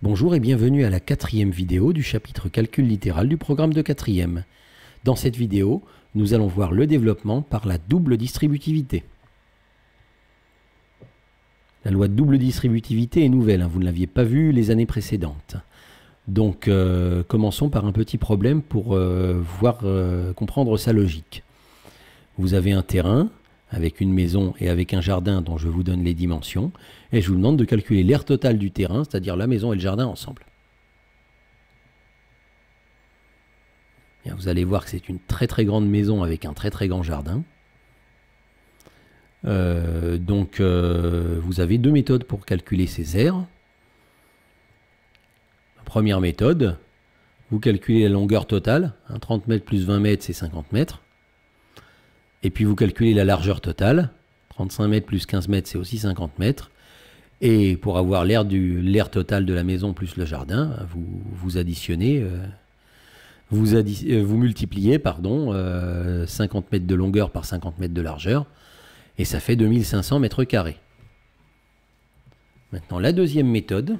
Bonjour et bienvenue à la 4e vidéo du chapitre calcul littéral du programme de 4e. Dans cette vidéo, nous allons voir le développement par la double distributivité. La loi de double distributivité est nouvelle, vous ne l'aviez pas vue les années précédentes. Donc commençons par un petit problème pour comprendre sa logique. Vous avez un terrain avec une maison et avec un jardin dont je vous donne les dimensions, et je vous demande de calculer l'aire totale du terrain, c'est-à-dire la maison et le jardin ensemble. Bien, vous allez voir que c'est une très très grande maison avec un très très grand jardin. Vous avez deux méthodes pour calculer ces aires. La première méthode, vous calculez la longueur totale, 30 mètres plus 20 mètres c'est 50 mètres. Et puis vous calculez la largeur totale, 35 mètres plus 15 mètres c'est aussi 50 mètres. Et pour avoir l'aire totale de la maison plus le jardin, vous additionnez, vous multipliez 50 mètres de longueur par 50 mètres de largeur, et ça fait 2500 mètres carrés. Maintenant la deuxième méthode,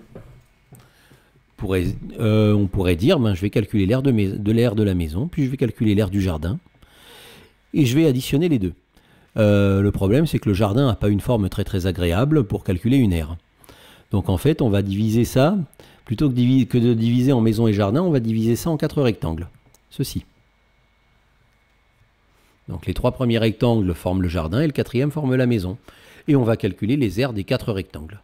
on pourrait dire, je vais calculer l'aire de la maison, puis je vais calculer l'aire du jardin, et je vais additionner les deux. Le problème, c'est que le jardin n'a pas une forme très très agréable pour calculer une aire. Donc en fait, on va diviser ça, plutôt que de diviser en maison et jardin, on va diviser ça en 4 rectangles. Ceci. Donc les 3 premiers rectangles forment le jardin et le 4e forme la maison. Et on va calculer les aires des 4 rectangles.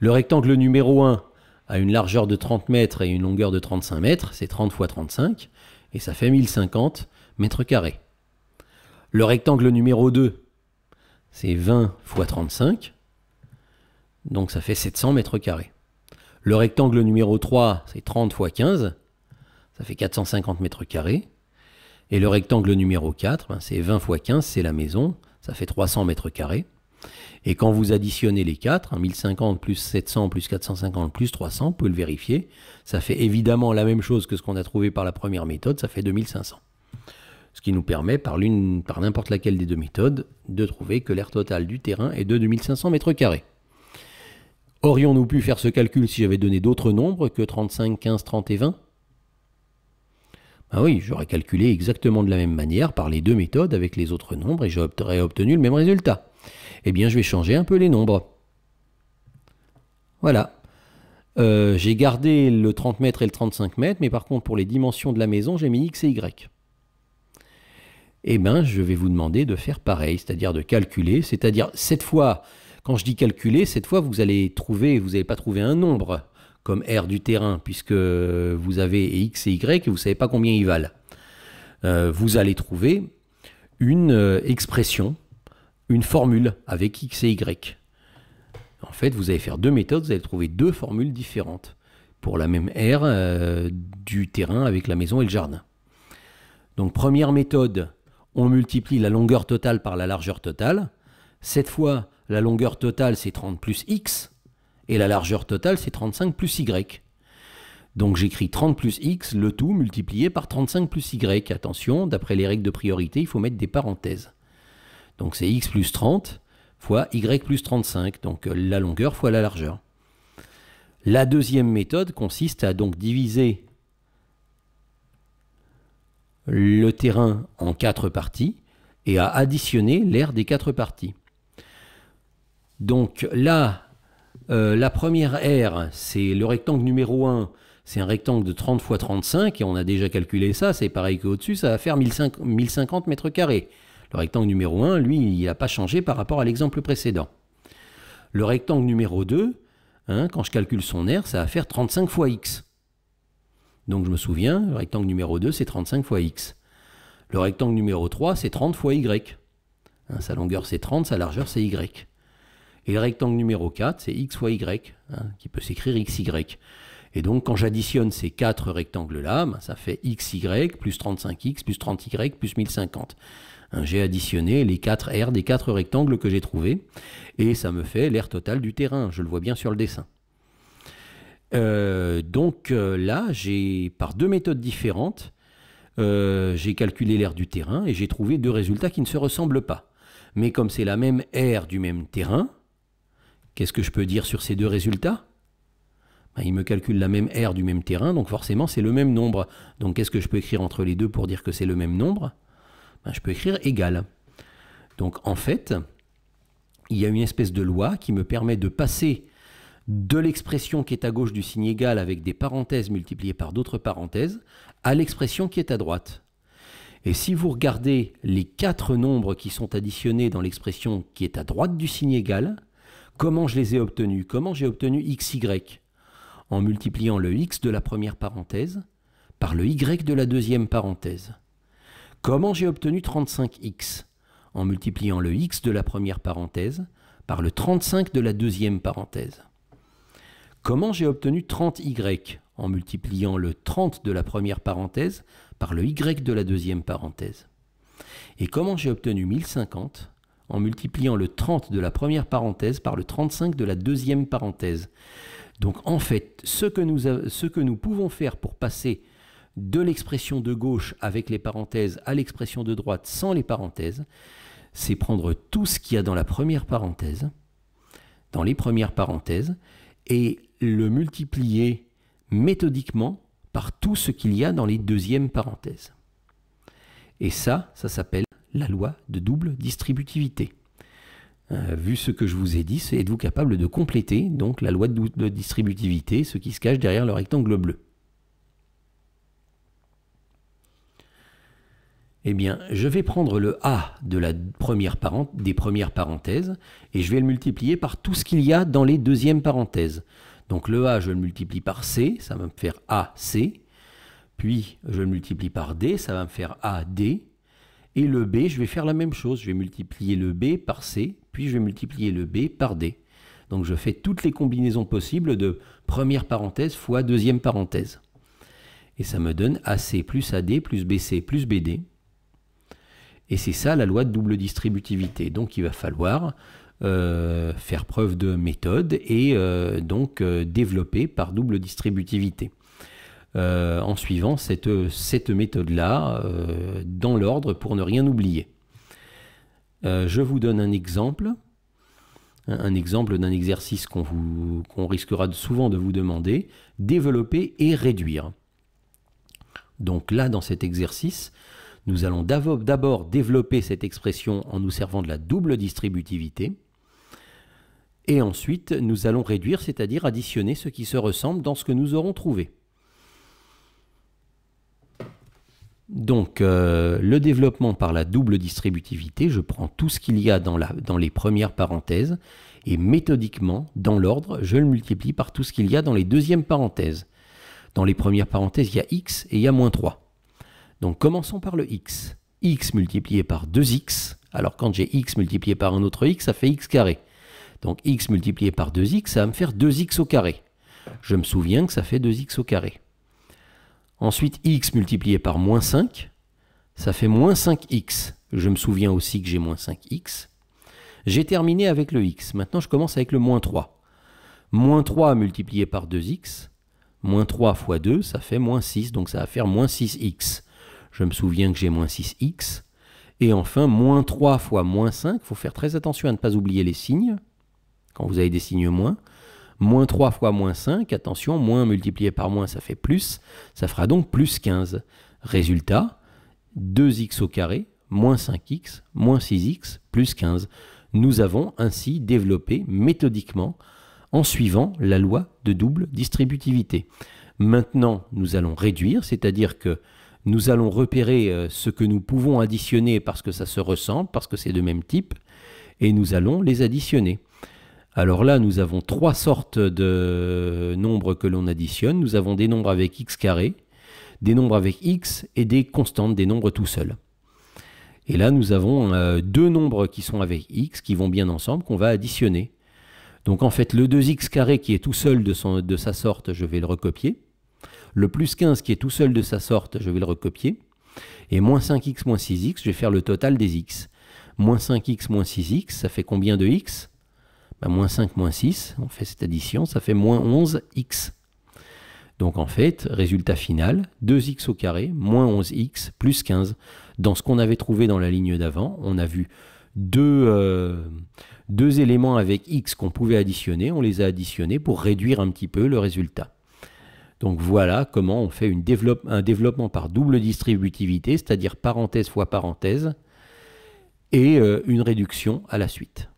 Le rectangle numéro 1 a une largeur de 30 mètres et une longueur de 35 mètres, c'est 30 fois 35, et ça fait 1050 mètres carrés. Le rectangle numéro 2, c'est 20 fois 35, donc ça fait 700 mètres carrés. Le rectangle numéro 3, c'est 30 fois 15, ça fait 450 mètres carrés. Et le rectangle numéro 4, c'est 20 fois 15, c'est la maison, ça fait 300 mètres carrés. Et quand vous additionnez les 4, 1050 plus 700 plus 450 plus 300, vous pouvez le vérifier, ça fait évidemment la même chose que ce qu'on a trouvé par la première méthode, ça fait 2500. Ce qui nous permet, par n'importe laquelle des deux méthodes, de trouver que l'aire totale du terrain est de 2500 mètres carrés. Aurions-nous pu faire ce calcul si j'avais donné d'autres nombres que 35, 15, 30 et 20 ? Ben oui, j'aurais calculé exactement de la même manière par les deux méthodes avec les autres nombres et j'aurais obtenu le même résultat. Eh bien, je vais changer un peu les nombres. Voilà. J'ai gardé le 30 mètres et le 35 mètres, mais par contre, pour les dimensions de la maison, j'ai mis X et Y. Eh bien, je vais vous demander de faire pareil, c'est-à-dire de calculer, c'est-à-dire cette fois, quand je dis calculer, cette fois, vous n'allez pas trouver un nombre comme R du terrain, puisque vous avez X et Y et vous ne savez pas combien ils valent. Vous allez trouver une expression, une formule avec X et Y. En fait, vous allez faire deux méthodes, vous allez trouver deux formules différentes pour la même R du terrain avec la maison et le jardin. Donc, première méthode, on multiplie la longueur totale par la largeur totale. Cette fois, la longueur totale, c'est 30 plus X, et la largeur totale, c'est 35 plus Y. Donc j'écris 30 plus X, le tout multiplié par 35 plus Y. Attention, d'après les règles de priorité, il faut mettre des parenthèses. Donc c'est X plus 30 fois Y plus 35, donc la longueur fois la largeur. La deuxième méthode consiste à donc diviser le terrain en 4 parties et à additionner l'aire des 4 parties. Donc là, la première aire, c'est le rectangle numéro 1, c'est un rectangle de 30 fois 35, et on a déjà calculé ça, c'est pareil qu'au-dessus, ça va faire 1050 mètres carrés. Le rectangle numéro 1, lui, il n'a pas changé par rapport à l'exemple précédent. Le rectangle numéro 2, quand je calcule son aire, ça va faire 35 fois X. Donc je me souviens, le rectangle numéro 2, c'est 35 fois X. Le rectangle numéro 3, c'est 30 fois Y. Sa longueur, c'est 30, sa largeur, c'est Y. Et le rectangle numéro 4, c'est X fois Y, qui peut s'écrire XY. Et donc, quand j'additionne ces 4 rectangles-là, ça fait XY plus 35X plus 30Y plus 1050. J'ai additionné les 4 R des 4 rectangles que j'ai trouvés, et ça me fait l'aire totale du terrain. Je le vois bien sur le dessin. Là, par deux méthodes différentes, j'ai calculé l'aire du terrain et j'ai trouvé deux résultats qui ne se ressemblent pas. Mais comme c'est la même aire du même terrain, qu'est-ce que je peux dire sur ces deux résultats? Ben, il me calcule la même aire du même terrain, donc forcément c'est le même nombre. Donc qu'est-ce que je peux écrire entre les deux pour dire que c'est le même nombre? Ben, je peux écrire égal. Donc en fait, il y a une espèce de loi qui me permet de passer de l'expression qui est à gauche du signe égal avec des parenthèses multipliées par d'autres parenthèses à l'expression qui est à droite. Et si vous regardez les 4 nombres qui sont additionnés dans l'expression qui est à droite du signe égal, comment je les ai obtenus? Comment j'ai obtenu xy? En multipliant le x de la première parenthèse par le y de la deuxième parenthèse. Comment j'ai obtenu 35x? En multipliant le x de la première parenthèse par le 35 de la deuxième parenthèse. Comment j'ai obtenu 30y? En multipliant le 30 de la première parenthèse par le y de la deuxième parenthèse. Et comment j'ai obtenu 1050? En multipliant le 30 de la première parenthèse par le 35 de la deuxième parenthèse. Donc en fait, ce que nous pouvons faire pour passer de l'expression de gauche avec les parenthèses à l'expression de droite sans les parenthèses, c'est prendre tout ce qu'il y a dans la première parenthèse, dans les premières parenthèses, et le multiplier méthodiquement par tout ce qu'il y a dans les deuxièmes parenthèses. Et ça s'appelle la loi de double distributivité. Vu ce que je vous ai dit, êtes-vous capable de compléter donc la loi de double distributivité, ce qui se cache derrière le rectangle bleu? Eh bien, je vais prendre le A de la des premières parenthèses et je vais le multiplier par tout ce qu'il y a dans les deuxièmes parenthèses. Donc le A, je le multiplie par C, ça va me faire AC. Puis je le multiplie par D, ça va me faire AD. Et le B, je vais faire la même chose. Je vais multiplier le B par C, puis je vais multiplier le B par D. Donc je fais toutes les combinaisons possibles de première parenthèse fois deuxième parenthèse. Et ça me donne AC plus AD plus BC plus BD. Et c'est ça la loi de double distributivité. Donc il va falloir faire preuve de méthode et donc développer par double distributivité. En suivant cette méthode-là dans l'ordre pour ne rien oublier. Je vous donne un exemple d'un exercice qu'on risquera souvent de vous demander, développer et réduire. Donc là, dans cet exercice, nous allons d'abord développer cette expression en nous servant de la double distributivité. Et ensuite, nous allons réduire, c'est-à-dire additionner ce qui se ressemble dans ce que nous aurons trouvé. Donc, le développement par la double distributivité, je prends tout ce qu'il y a dans les premières parenthèses et méthodiquement, dans l'ordre, je le multiplie par tout ce qu'il y a dans les deuxièmes parenthèses. Dans les premières parenthèses, il y a x et il y a moins 3. Donc, commençons par le x. X multiplié par 2x. Alors, quand j'ai x multiplié par un autre x, ça fait x carré. Donc, x multiplié par 2x, ça va me faire 2x au carré. Je me souviens que ça fait 2x au carré. Ensuite, x multiplié par moins 5, ça fait moins 5x. Je me souviens aussi que j'ai moins 5x. J'ai terminé avec le x. Maintenant, je commence avec le moins 3. Moins 3 multiplié par 2x, moins 3 fois 2, ça fait moins 6. Donc, ça va faire moins 6x. Je me souviens que j'ai moins 6x. Et enfin, moins 3 fois moins 5. Il faut faire très attention à ne pas oublier les signes. Quand vous avez des signes moins. Moins 3 fois moins 5, attention, moins multiplié par moins, ça fait plus. Ça fera donc plus 15. Résultat, 2x au carré, moins 5x, moins 6x, plus 15. Nous avons ainsi développé méthodiquement en suivant la loi de double distributivité. Maintenant, nous allons réduire, c'est-à-dire que nous allons repérer ce que nous pouvons additionner parce que ça se ressemble, parce que c'est de même type, et nous allons les additionner. Alors là, nous avons 3 sortes de nombres que l'on additionne. Nous avons des nombres avec x carré, des nombres avec x et des constantes, des nombres tout seuls. Et là, nous avons 2 nombres qui sont avec x, qui vont bien ensemble, qu'on va additionner. Donc en fait, le 2x carré qui est tout seul de sa sorte, je vais le recopier. Le plus 15 qui est tout seul de sa sorte, je vais le recopier. Et moins 5x moins 6x, je vais faire le total des x. Moins 5x moins 6x, ça fait combien de x ? Moins 5 moins 6, on fait cette addition, ça fait moins 11x. Donc en fait, résultat final, 2x au carré, moins 11x, plus 15. Dans ce qu'on avait trouvé dans la ligne d'avant, on a vu deux éléments avec x qu'on pouvait additionner, on les a additionnés pour réduire un petit peu le résultat. Donc voilà comment on fait un développement par double distributivité, c'est-à-dire parenthèse fois parenthèse, et une réduction à la suite.